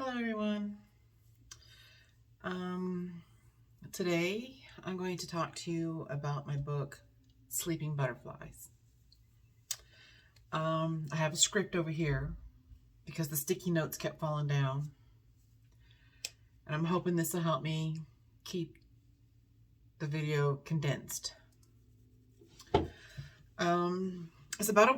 Hello everyone. Today I'm going to talk to you about my book, Sleeping Butterflies. I have a script over here because the sticky notes kept falling down. And I'm hoping this will help me keep the video condensed. It's about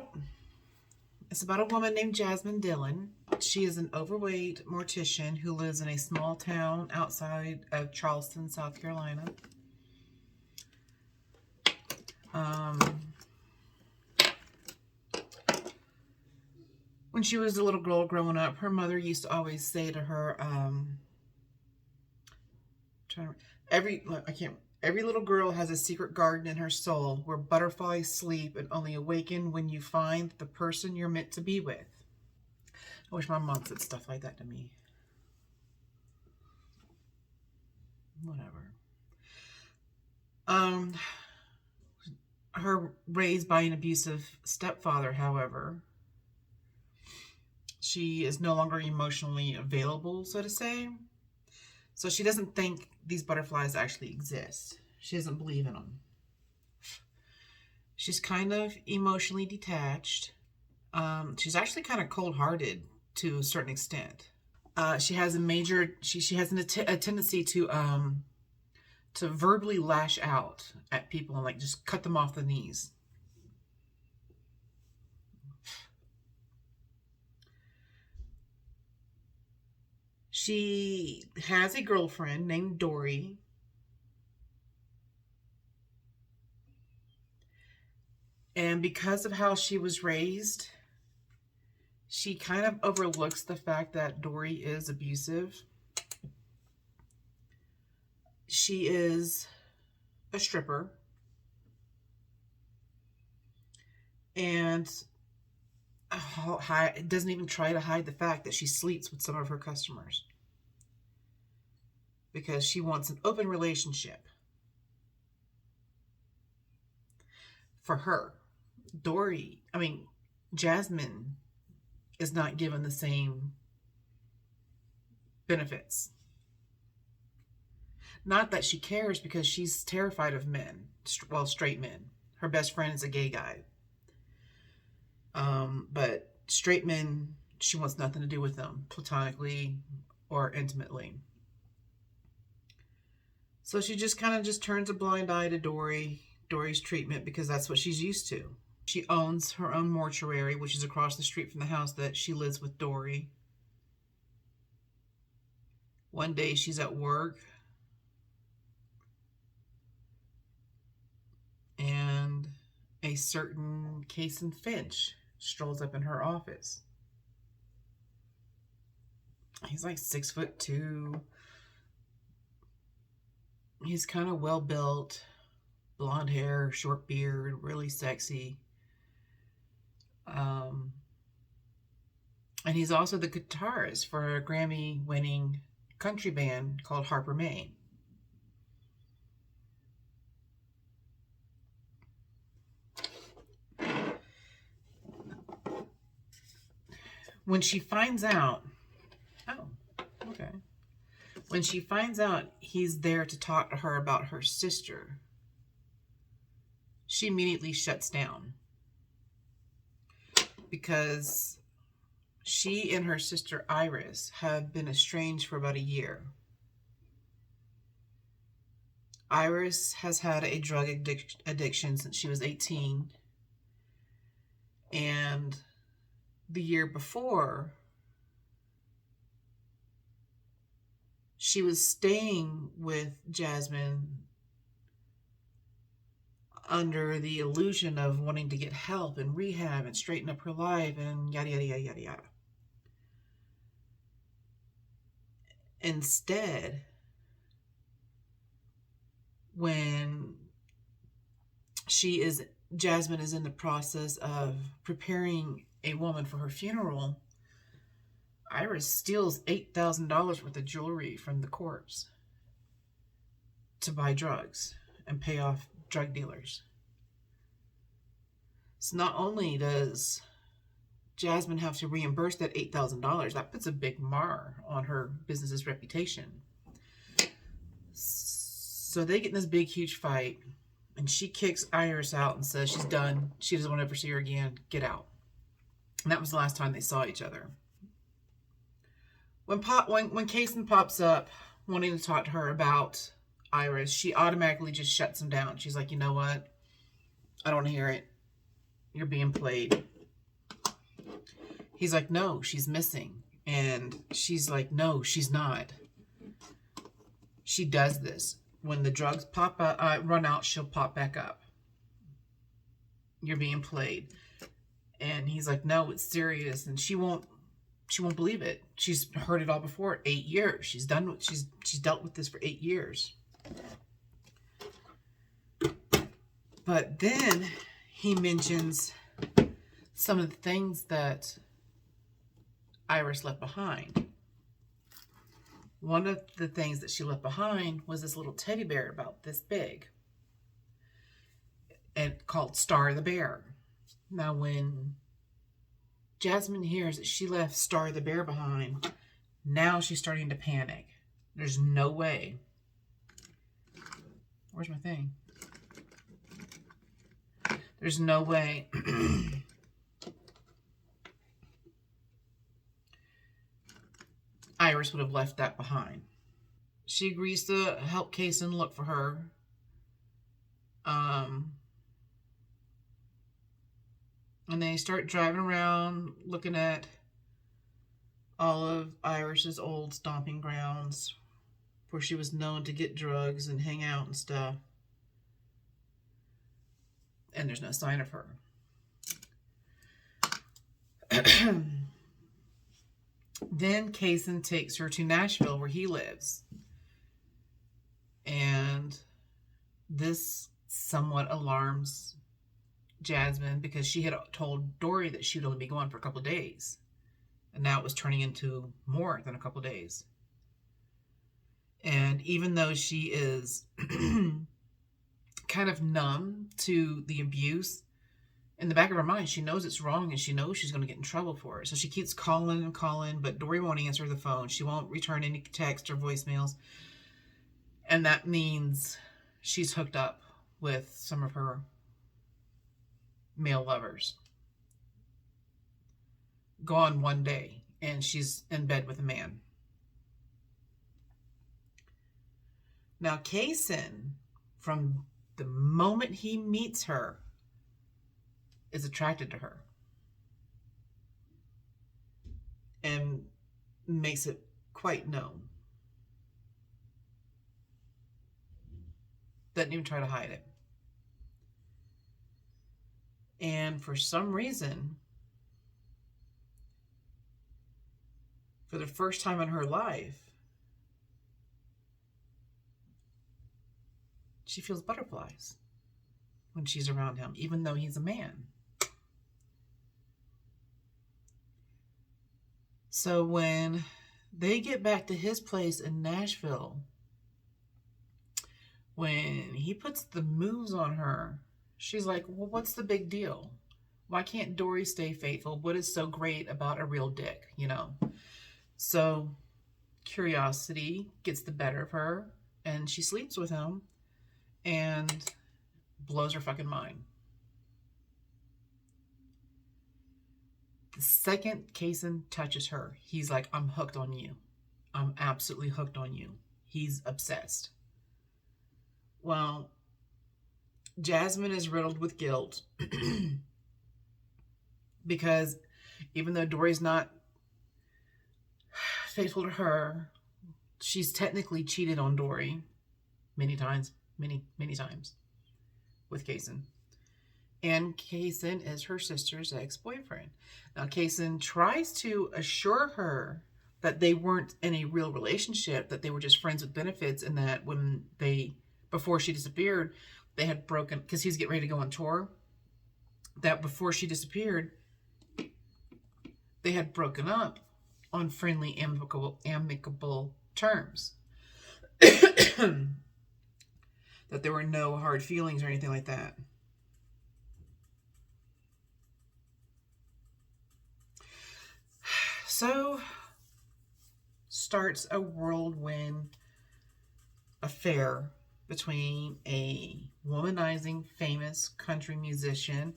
a woman named Jasmine Dillon. She is an overweight mortician who lives in a small town outside of Charleston, South Carolina. When she was a little girl growing up, her mother used to always say to her, every little girl has a secret garden in her soul where butterflies sleep and only awaken when you find the person you're meant to be with. I wish my mom said stuff like that to me. Whatever. Her raised by an abusive stepfather, however, she is no longer emotionally available, so to say. So she doesn't think these butterflies actually exist. She doesn't believe in them. She's kind of emotionally detached. She's actually kind of cold-hearted to a certain extent. She has a tendency to verbally lash out at people and like just cut them off the knees. She has a girlfriend named Dory. And because of how she was raised, she kind of overlooks the fact that Dory is abusive. She is a stripper. And doesn't even try to hide the fact that she sleeps with some of her customers. Because she wants an open relationship. For her, Jasmine is not given the same benefits. Not that she cares, because she's terrified of men, well, straight men. Her best friend is a gay guy. But straight men, she wants nothing to do with them, platonically or intimately. So she just kind of turns a blind eye to Dory's treatment, because that's what she's used to. She owns her own mortuary, which is across the street from the house that she lives with Dory. One day she's at work, and a certain Casey Finch strolls up in her office. He's like 6'2". He's kind of well built, blonde hair, short beard, really sexy. And he's also the guitarist for a Grammy-winning country band called Harper May. When she finds out, when she finds out he's there to talk to her about her sister, she immediately shuts down. Because she and her sister Iris have been estranged for about a year. Iris has had a drug addiction since she was 18. And the year before, she was staying with Jasmine under the illusion of wanting to get help and rehab and straighten up her life and yada, yada, yada, yada, yada. Instead, when Jasmine is in the process of preparing a woman for her funeral, Iris steals $8,000 worth of jewelry from the corpse to buy drugs and pay off drug dealers. So not only does Jasmine have to reimburse that $8,000. That puts a big mar on her business's reputation. So they get in this big, huge fight, and she kicks Iris out and says she's done. She doesn't want to ever see her again. Get out. And that was the last time they saw each other. When Kaysen pops up wanting to talk to her about Iris, she automatically just shuts him down. She's like, you know what? I don't want to hear it. You're being played. He's like, no, she's missing. And she's like, no, she's not. She does this. When the drugs run out, she'll pop back up. You're being played. And he's like, no, it's serious. And she won't believe it. She's heard it all before. 8 years. She's dealt with this for 8 years. But then he mentions some of the things that Iris left behind. One of the things that she left behind was this little teddy bear about this big, and called Star the Bear. Now, when Jasmine hears that she left Star the Bear behind, now she's starting to panic. There's no way. Where's my thing? There's no way Iris would have left that behind. She agrees to help Kaysen look for her. And they start driving around looking at all of Iris's old stomping grounds where she was known to get drugs and hang out and stuff. And there's no sign of her. Then Kaysen takes her to Nashville where he lives. And this somewhat alarms Jasmine because she had told Dory that she would only be gone for a couple of days. And now it was turning into more than a couple of days. And even though she is kind of numb to the abuse, in the back of her mind, she knows it's wrong and she knows she's going to get in trouble for it. So she keeps calling and calling, but Dory won't answer the phone. She won't return any text or voicemails. And that means she's hooked up with some of her male lovers. Gone one day, and she's in bed with a man. Now, Kaysen, from the moment he meets her, is attracted to her. And makes it quite known. Doesn't even try to hide it. And for some reason, for the first time in her life, she feels butterflies when she's around him, even though he's a man. So when they get back to his place in Nashville, when he puts the moves on her, she's like, well, what's the big deal? Why can't Dory stay faithful? What is so great about a real dick, you know? So curiosity gets the better of her, and she sleeps with him and blows her fucking mind. The second Kaysen touches her, he's like, I'm hooked on you. I'm absolutely hooked on you. He's obsessed. Well, Jasmine is riddled with guilt because even though Dory's not faithful to her, she's technically cheated on Dory many times with Kaysen. And Kaysen is her sister's ex-boyfriend. Now, Kaysen tries to assure her that they weren't in a real relationship, that they were just friends with benefits, and that before she disappeared, they had broken, because he was getting ready to go on tour, that before she disappeared, they had broken up on friendly, amicable terms. That there were no hard feelings or anything like that. So starts a whirlwind affair between a womanizing famous country musician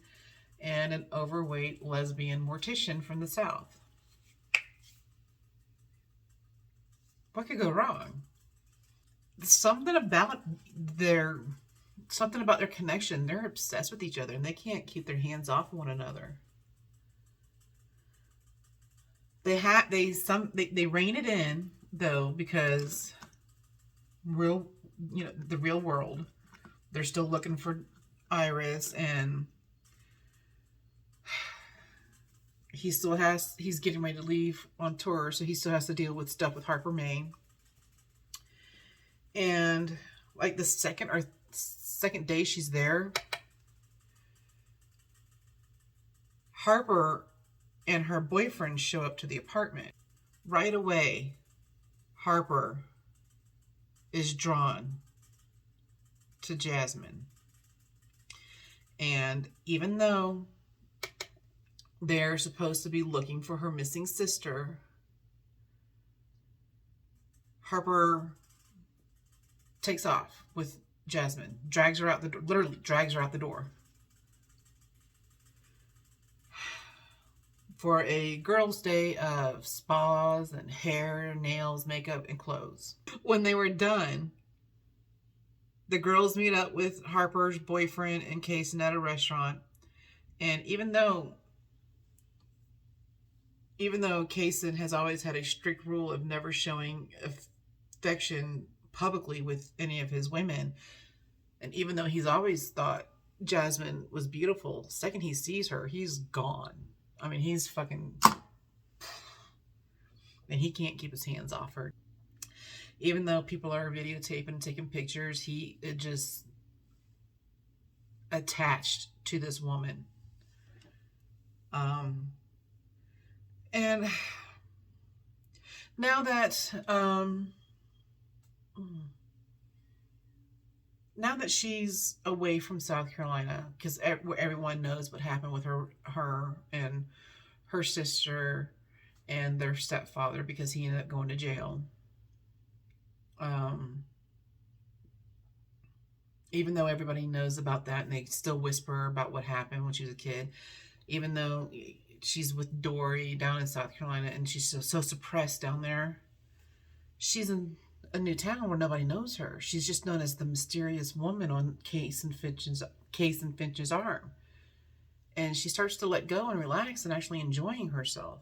and an overweight lesbian mortician from the South. What could go wrong? Something about their connection. They're obsessed with each other and they can't keep their hands off one another. They rein it in though, because the real world, they're still looking for Iris, and he's getting ready to leave on tour, so he still has to deal with stuff with Harper May. And like the second day she's there, Harper and her boyfriend show up to the apartment. Right away, Harper is drawn to Jasmine. And even though they're supposed to be looking for her missing sister, Harper takes off with Jasmine, literally drags her out the door. For a girls' day of spas and hair, nails, makeup, and clothes. When they were done, the girls meet up with Harper's boyfriend and Kaysen at a restaurant. And even though Kaysen has always had a strict rule of never showing affection publicly with any of his women, and even though he's always thought Jasmine was beautiful, second he sees her, he's gone. I mean, he's fucking... and he can't keep his hands off her. Even though people are videotaping and taking pictures, he is just attached to this woman. And now that she's away from South Carolina, because everyone knows what happened with her and her sister and their stepfather, because he ended up going to jail. Even though everybody knows about that and they still whisper about what happened when she was a kid, even though she's with Dory down in South Carolina and she's so suppressed down there, she's in a new town where nobody knows her. She's just known as the mysterious woman on Kaysen Finch's arm. And she starts to let go and relax and actually enjoying herself.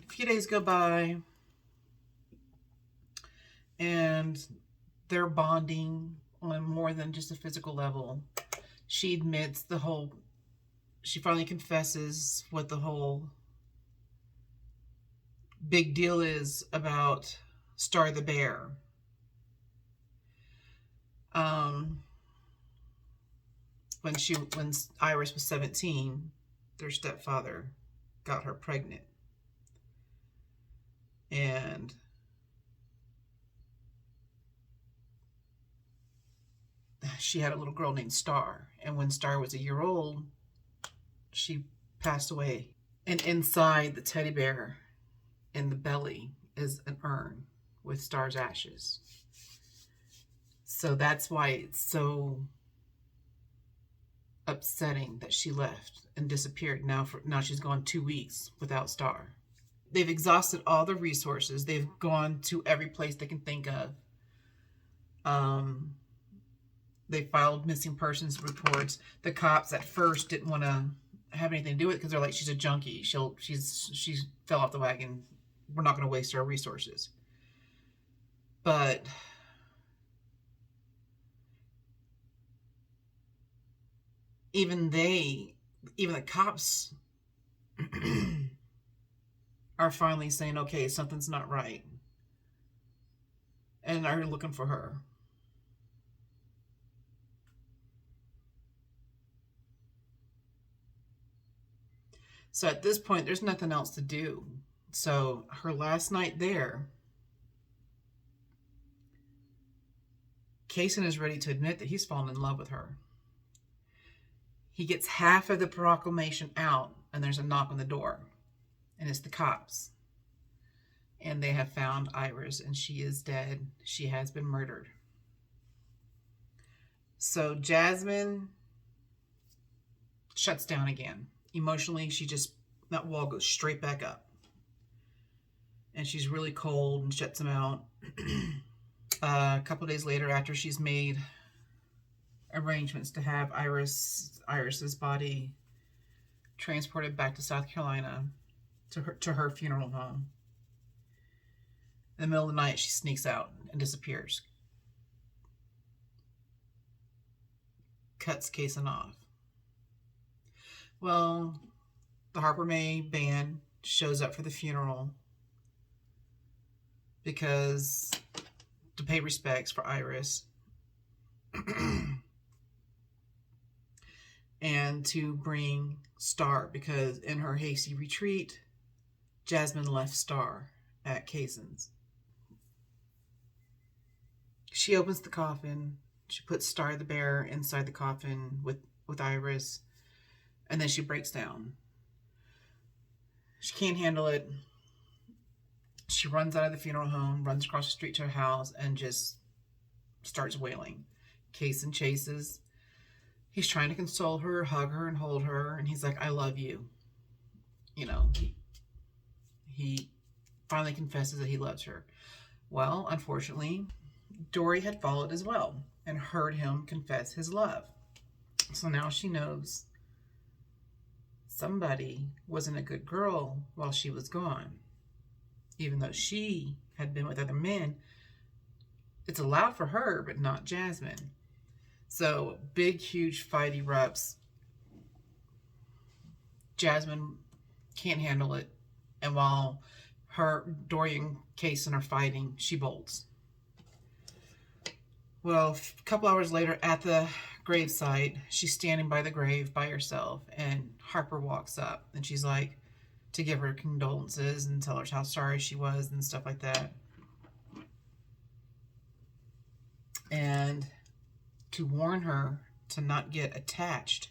A few days go by and they're bonding on more than just a physical level. She admits she finally confesses what the whole big deal is about Star the Bear. When Iris was 17, their stepfather got her pregnant. And she had a little girl named Star. And when Star was a year old, she passed away. And inside the teddy bear, in the belly, is an urn with Star's ashes. So that's why it's so upsetting that she left and disappeared. Now she's gone 2 weeks without Star. They've exhausted all the resources. They've gone to every place they can think of. They filed missing persons reports. The cops at first didn't want to have anything to do with it because they're like, she's a junkie. She fell off the wagon. We're not going to waste our resources. But even the cops are finally saying, okay, something's not right, and are looking for her. So at this point, there's nothing else to do. So her last night there, Kaysen is ready to admit that he's fallen in love with her. He gets half of the proclamation out, and there's a knock on the door, and it's the cops. and they have found Iris, and she is dead. She has been murdered. So Jasmine shuts down again. Emotionally, that wall goes straight back up. And she's really cold and shuts him out. A couple of days later, after she's made arrangements to have Iris's body transported back to South Carolina to her funeral home, in the middle of the night, she sneaks out and disappears. Cuts Kaysen off. Well, the Harper May band shows up for the funeral because to pay respects for Iris and to bring Star, because in her hasty retreat, Jasmine left Star at Kaysen's. She opens the coffin. She puts Star the bear inside the coffin with Iris, and then she breaks down. She can't handle it. She runs out of the funeral home, runs across the street to her house, and just starts wailing. Kaysen chases. He's trying to console her, hug her, and hold her, and he's like, I love you. You know, he finally confesses that he loves her. Well, unfortunately, Dory had followed as well and heard him confess his love. So now she knows somebody wasn't a good girl while she was gone. Even though she had been with other men, it's allowed for her, but not Jasmine. So big, huge fight erupts. Jasmine can't handle it. And while Dory and Kaysen are fighting, she bolts. Well, a couple hours later at the gravesite, she's standing by the grave by herself, and Harper walks up, and she's like, to give her condolences and tell her how sorry she was and stuff like that. And to warn her to not get attached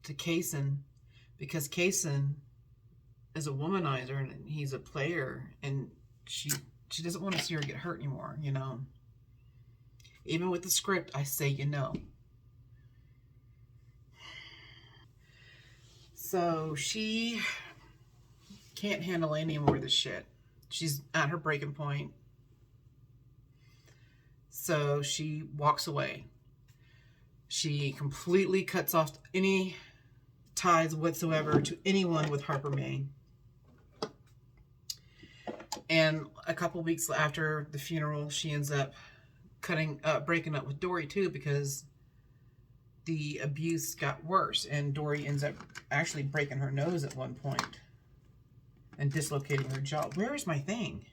to Kaysen, because Kaysen is a womanizer and he's a player, and she doesn't want to see her get hurt anymore, you know. Even with the script, I say, you know. So she can't handle any more of this shit. She's at her breaking point. So she walks away. She completely cuts off any ties whatsoever to anyone with Harper May. And a couple weeks after the funeral, she ends up breaking up with Dory too, because the abuse got worse, and Dory ends up actually breaking her nose at one point and dislocating her jaw. Where is my thing?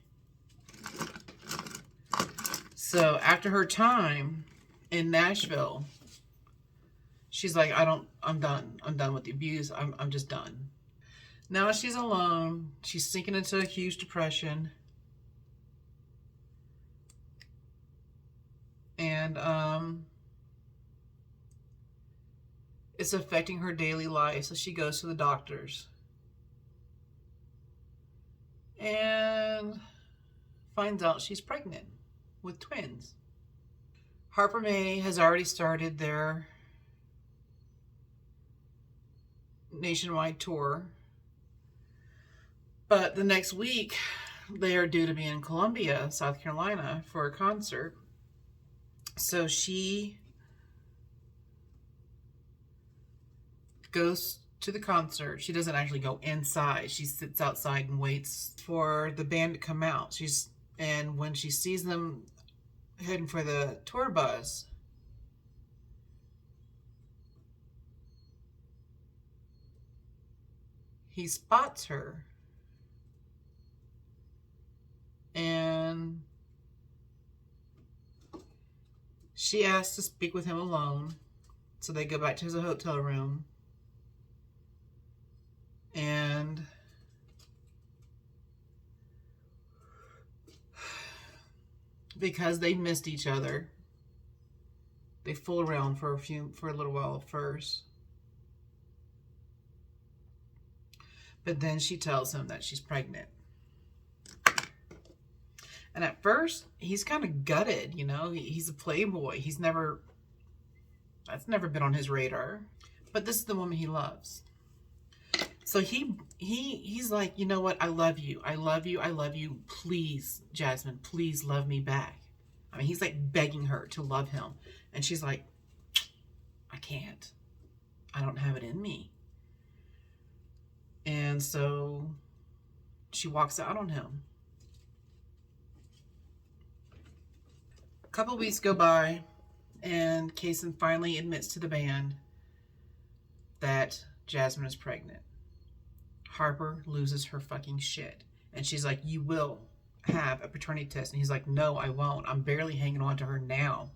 So after her time in Nashville, she's like, I'm done. I'm done with the abuse. I'm just done. Now she's alone. She's sinking into a huge depression. And it's affecting her daily life. So she goes to the doctors and finds out she's pregnant with twins. Harper May has already started their nationwide tour, but the next week they are due to be in Columbia, South Carolina for a concert. So she goes to the concert. She doesn't actually go inside. She sits outside and waits for the band to come out. And when she sees them heading for the tour bus, he spots her. And she asks to speak with him alone. So they go back to his hotel room. And because they missed each other, they fool around for a little while first. But then she tells him that she's pregnant. And at first, he's kind of gutted, you know. He's a playboy. That's never been on his radar. But this is the woman he loves. So he's like, you know what? I love you. I love you. I love you. Please, Jasmine, please love me back. I mean, he's like begging her to love him. And she's like, I can't. I don't have it in me. And so she walks out on him. A couple weeks go by, and Kaysen finally admits to the band that Jasmine is pregnant. Harper loses her fucking shit. And she's like, you will have a paternity test. And he's like, no, I won't. I'm barely hanging on to her now.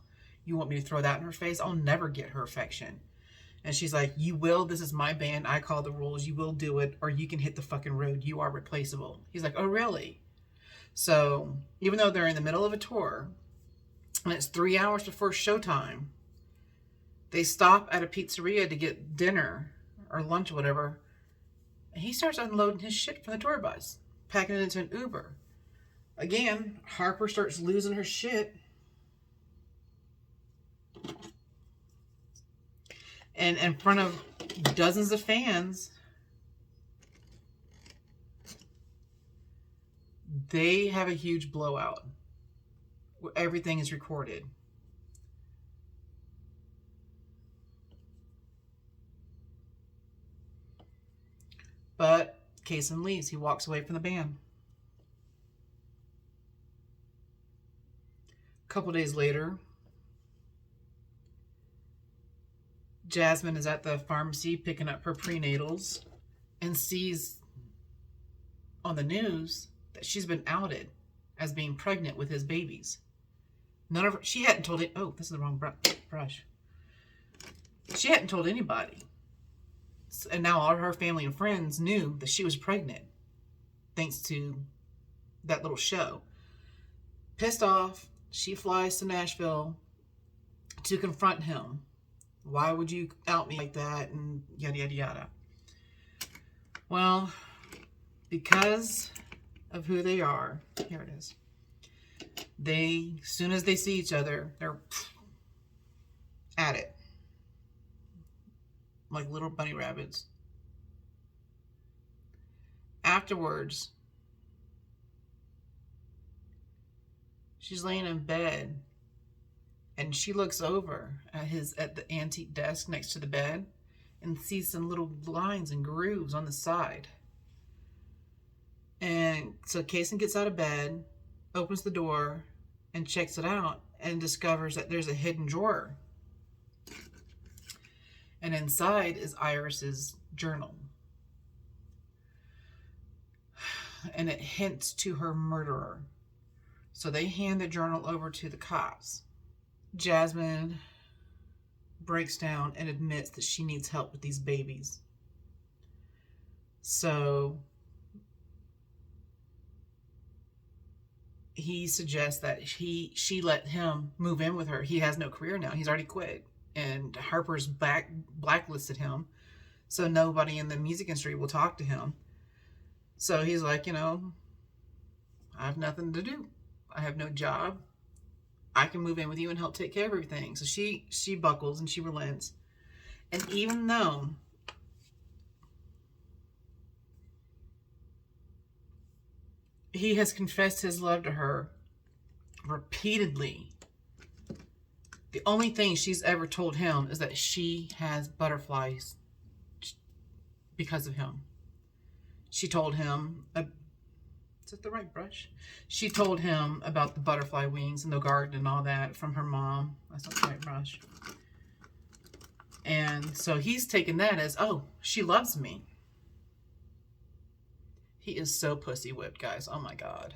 You want me to throw that in her face? I'll never get her affection. And she's like, you will. This is my band. I call the rules. You will do it, or you can hit the fucking road. You are replaceable. He's like, oh, really? So even though they're in the middle of a tour, and it's 3 hours before showtime, they stop at a pizzeria to get dinner or lunch or whatever. And he starts unloading his shit from the tour bus, packing it into an Uber. Again, Harper starts losing her shit. And in front of dozens of fans, they have a huge blowout where everything is recorded. But Kaysen leaves. He walks away from the band. A couple days later, Jasmine is at the pharmacy picking up her prenatals and sees on the news that she's been outed as being pregnant with his babies. She hadn't told it. Oh, this is the wrong brush. She hadn't told anybody. And now all her family and friends knew that she was pregnant, thanks to that little show. Pissed off, she flies to Nashville to confront him. Why would you out me like that? And yada, yada, yada. Well, because of who they are, here it is. As soon as they see each other, they're at it. Like little bunny rabbits. Afterwards, she's laying in bed, and she looks over at the antique desk next to the bed and sees some little lines and grooves on the side. And so Kaysen gets out of bed, opens the door, and checks it out, and discovers that there's a hidden drawer. And inside is Iris's journal. And it hints to her murderer. So they hand the journal over to the cops. Jasmine breaks down and admits that she needs help with these babies. So he suggests that she let him move in with her. He has no career now. He's already quit. And Harper's blacklisted him. So nobody in the music industry will talk to him. So he's like, you know, I have nothing to do. I have no job. I can move in with you and help take care of everything. So she buckles and she relents. And even though he has confessed his love to her repeatedly, the only thing she's ever told him is that she has butterflies because of him. She told him, is it the right brush? She told him about the butterfly wings in the garden and all that from her mom. That's not the right brush. And so he's taken that as, oh, she loves me. He is so pussy whipped, guys. Oh my God.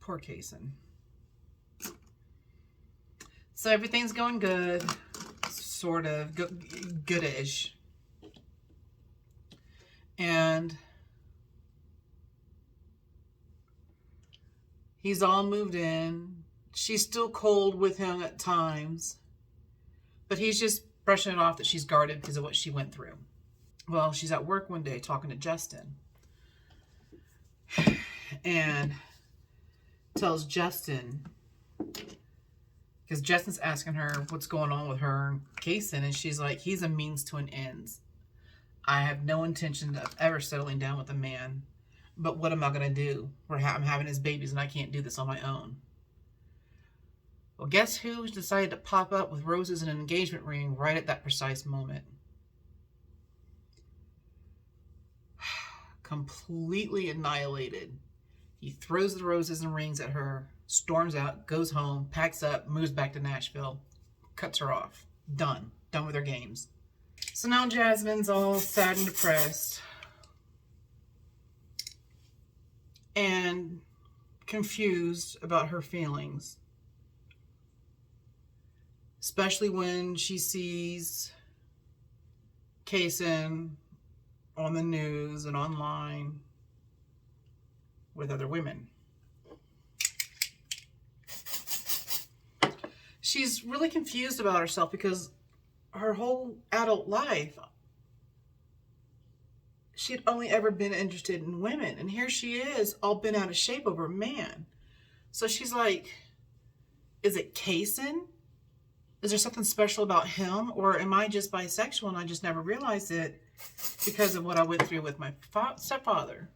Poor Kaysen. So everything's going good. Sort of. Goodish. And he's all moved in. She's still cold with him at times. But he's just brushing it off that she's guarded because of what she went through. Well, she's at work one day talking to Justin and tells Justin, because Justin's asking her what's going on with her and Kaysen, and she's like, he's a means to an end. I have no intention of ever settling down with a man, but what am I going to do? I'm having his babies and I can't do this on my own. Well, guess who decided to pop up with roses and an engagement ring right at that precise moment? Completely annihilated. He throws the roses and rings at her, storms out, goes home, packs up, moves back to Nashville, cuts her off. Done. Done with her games. So now Jasmine's all sad and depressed and confused about her feelings, especially when she sees Kaysen on the news and online with other women. She's really confused about herself because her whole adult life, she had only ever been interested in women. And here she is, all bent out of shape over a man. So she's like, is it Kaysen? Is there something special about him? Or am I just bisexual and I just never realized it because of what I went through with my stepfather?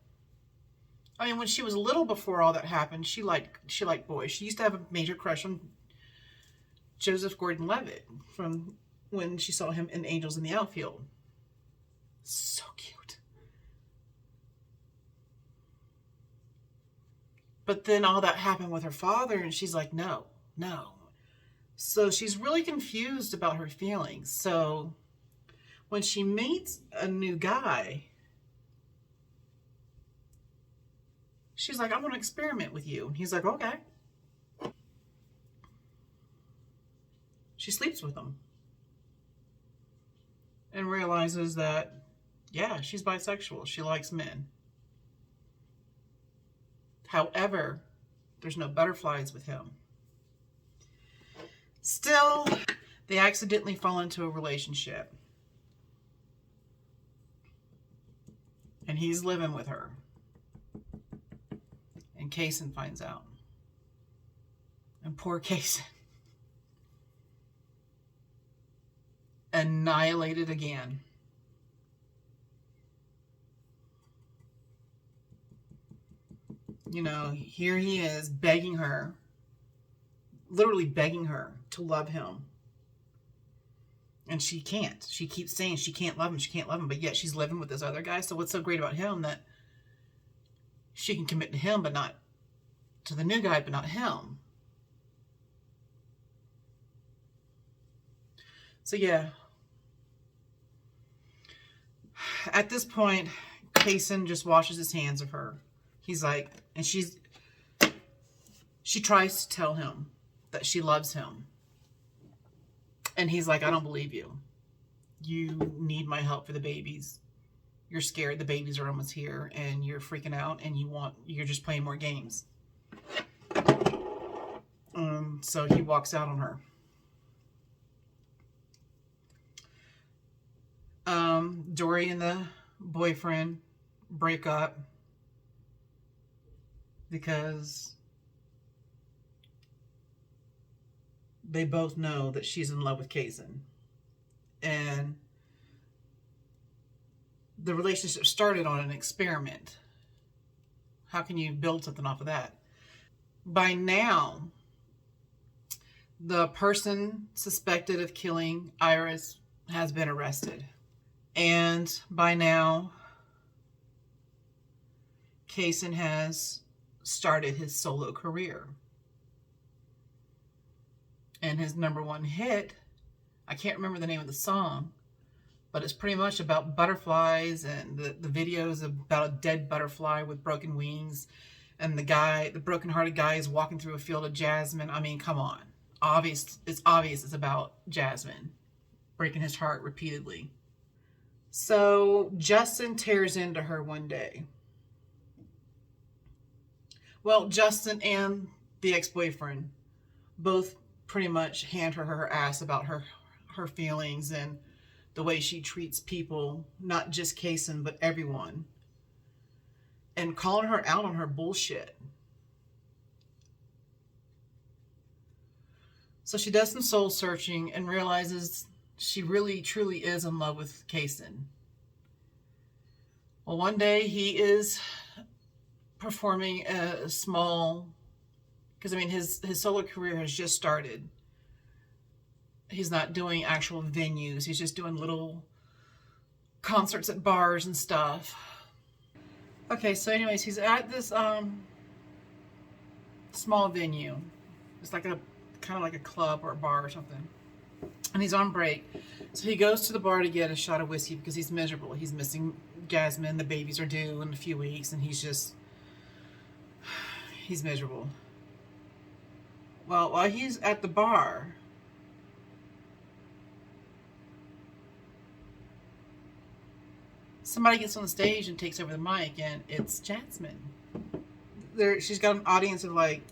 I mean, when she was little, before all that happened, she liked boys. She used to have a major crush on Joseph Gordon-Levitt from when she saw him in Angels in the Outfield. So cute. But then all that happened with her father, and she's like, no. So she's really confused about her feelings. So when she meets a new guy, she's like, I want to experiment with you. And he's like, okay. She sleeps with him and realizes that, yeah, she's bisexual. She likes men. However, there's no butterflies with him. Still, they accidentally fall into a relationship. And he's living with her. And Kaysen finds out. And poor Kaysen. Annihilated again. You know, here he is begging her, literally begging her to love him. And she can't. She keeps saying she can't love him, but yet she's living with this other guy. So what's so great about him that she can commit to him, but not to the new guy, but not him? So yeah. At this point, Kaysen just washes his hands of her. He's like, and she tries to tell him that she loves him. And he's like, I don't believe you. You need my help for the babies. You're scared the babies are almost here and you're freaking out and you're just playing more games. So he walks out on her. Dory and the boyfriend break up because they both know that she's in love with Kaysen. And the relationship started on an experiment. How can you build something off of that? By now, the person suspected of killing Iris has been arrested. And by now, Kaysen has started his solo career. And his number one hit, I can't remember the name of the song, but it's pretty much about butterflies, and the video is about a dead butterfly with broken wings, and the broken-hearted guy is walking through a field of jasmine. I mean, come on. It's obvious it's about Jasmine breaking his heart repeatedly. So Justin tears into her one day. Well, Justin and the ex-boyfriend both pretty much hand her ass about her feelings and the way she treats people, not just Kaysen, but everyone, and calling her out on her bullshit. So she does some soul searching and realizes she really, truly is in love with Kaysen. Well, one day he is performing a small, because I mean his solo career has just started. He's not doing actual venues. He's just doing little concerts at bars and stuff. Okay, so anyways, he's at this small venue. It's like a kind of like a club or a bar or something. And he's on break. So he goes to the bar to get a shot of whiskey because he's miserable. He's missing Jasmine. The babies are due in a few weeks, and he's miserable. Well, while he's at the bar, somebody gets on the stage and takes over the mic, and it's Jasmine. She's got an audience of like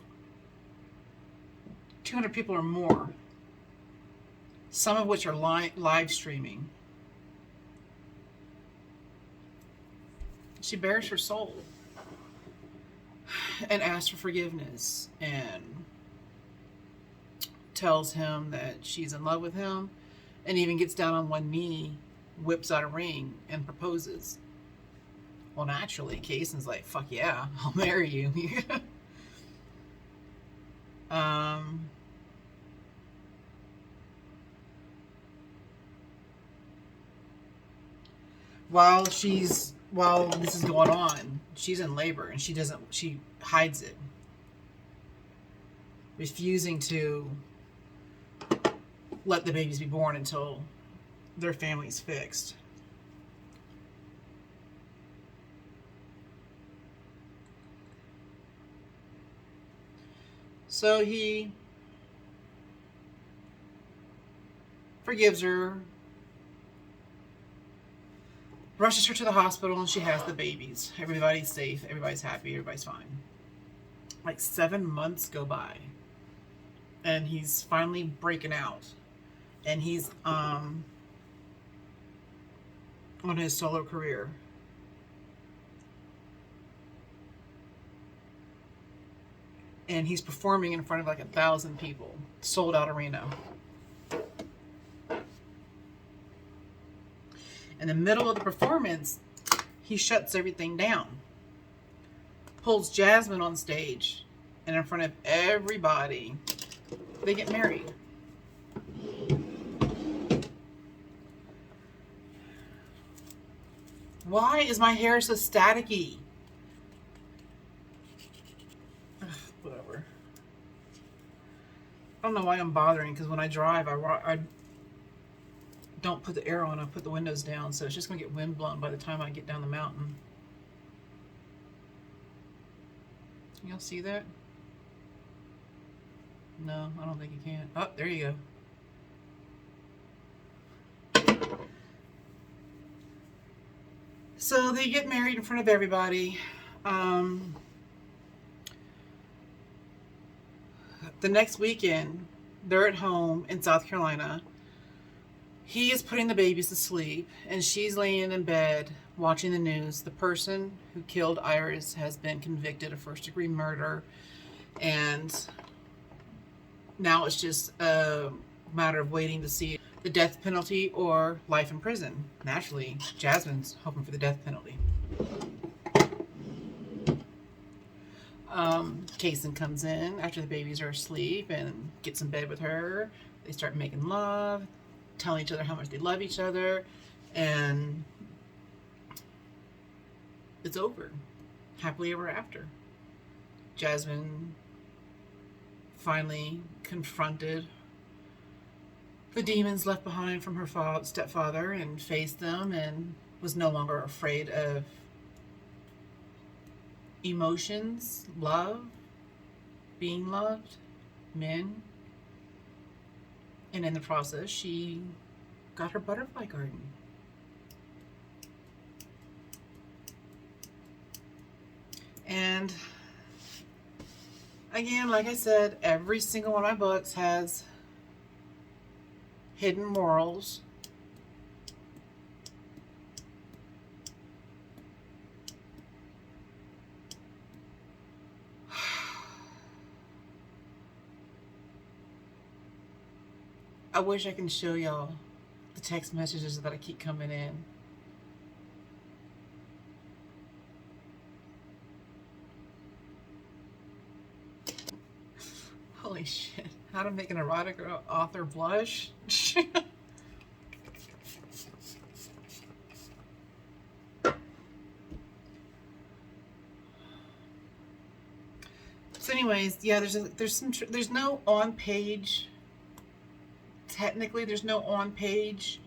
200 people or more, some of which are live streaming. She bears her soul and asks for forgiveness and tells him that she's in love with him, and even gets down on one knee, whips out a ring, and proposes. Well, naturally, Kaysen's like, fuck yeah, I'll marry you. While this is going on, she's in labor, and she hides it, refusing to let the babies be born until their family's fixed. So he forgives her, rushes her to the hospital, and she has the babies. Everybody's safe, everybody's happy, everybody's fine. Like 7 months go by, and he's finally breaking out, and he's on his solo career. And he's performing in front of like 1,000 people, sold out arena. In the middle of the performance, he shuts everything down, pulls Jasmine on stage, and in front of everybody, they get married. Why is my hair so staticky? Ugh, whatever. I don't know why I'm bothering, because when I drive, I don't put the air on, I put the windows down, so it's just going to get wind blown by the time I get down the mountain. Y'all see that? No, I don't think you can. Oh, there you go. So they get married in front of everybody. The next weekend, they're at home in South Carolina. He is putting the babies to sleep, and she's laying in bed watching the news. The person who killed Iris has been convicted of first-degree murder, and now it's just a matter of waiting to see the death penalty or life in prison. Naturally, Jasmine's hoping for the death penalty. Kaysen comes in after the babies are asleep and gets in bed with her. They start making love, telling each other how much they love each other, and it's over. Happily ever after. Jasmine finally confronted the demons left behind from her stepfather and faced them, and was no longer afraid of emotions, love, being loved, men. And in the process, she got her butterfly garden. And again, like I said, every single one of my books has hidden morals I wish I can show y'all the text messages that I keep coming in. Holy shit. How to make an erotic author blush? So anyways, yeah, there's no on-page, technically there's no on-page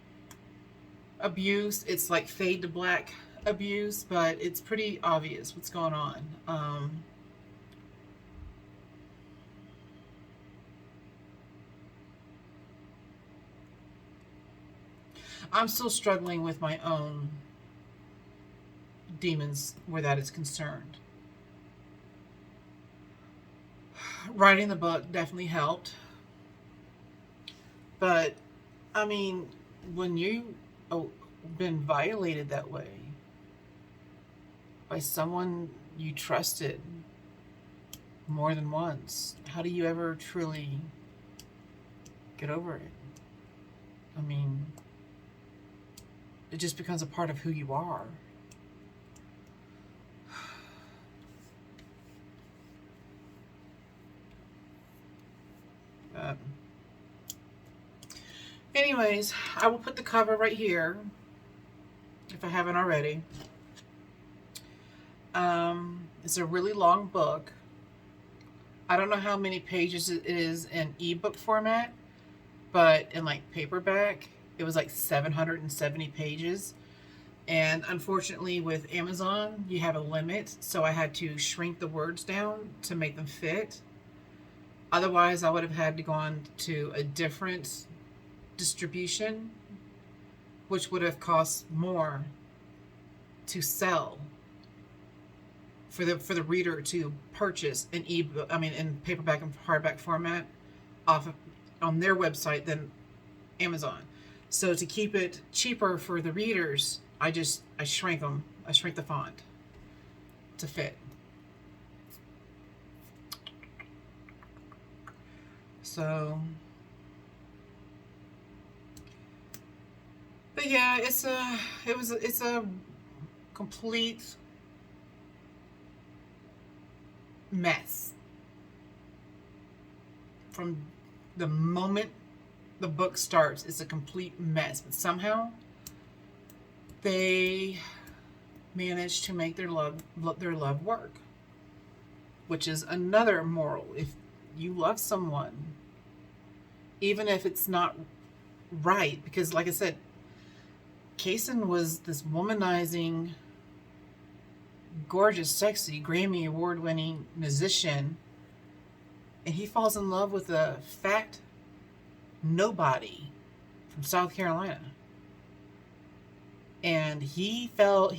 abuse. It's like fade to black abuse, but it's pretty obvious what's going on. I'm still struggling with my own demons where that is concerned. Writing the book definitely helped. But, I mean, when you've been violated that way by someone you trusted more than once, how do you ever truly get over it? I mean, it just becomes a part of who you are. Anyways, I will put the cover right here if I haven't already. It's a really long book. I don't know how many pages it is in ebook format, but in like paperback, it was like 770 pages. And unfortunately with Amazon, you have a limit. So I had to shrink the words down to make them fit. Otherwise, I would have had to go on to a different distribution, which would have cost more to sell for the reader to purchase an ebook, I mean in paperback and hardback format on their website than Amazon. So to keep it cheaper for the readers, I shrink them. I shrink the font to fit. So, but yeah, it's a complete mess from the moment the book starts. It's a complete mess, but somehow they managed to make their love work, which is another moral. If you love someone, even if it's not right, because like I said, Kaysen was this womanizing, gorgeous, sexy, Grammy award-winning musician, and he falls in love with a fat nobody from South Carolina. And he fell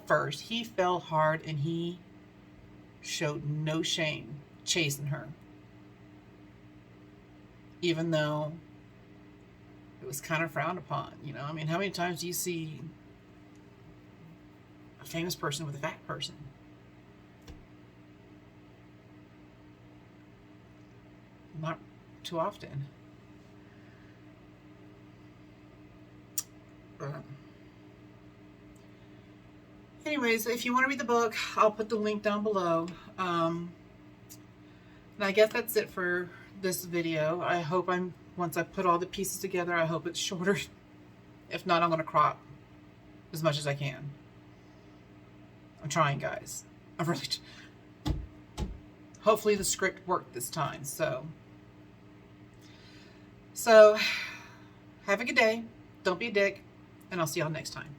first. He fell hard, and he showed no shame chasing her, even though it was kind of frowned upon. You know, I mean, how many times do you see a famous person with a fat person? Not too often. Anyways, if you want to read the book, I'll put the link down below. And I guess that's it for this video. I hope once I put all the pieces together, I hope it's shorter. If not, I'm going to crop as much as I can. I'm trying, guys. I'm really... Hopefully the script worked this time. So have a good day. Don't be a dick. And I'll see y'all next time.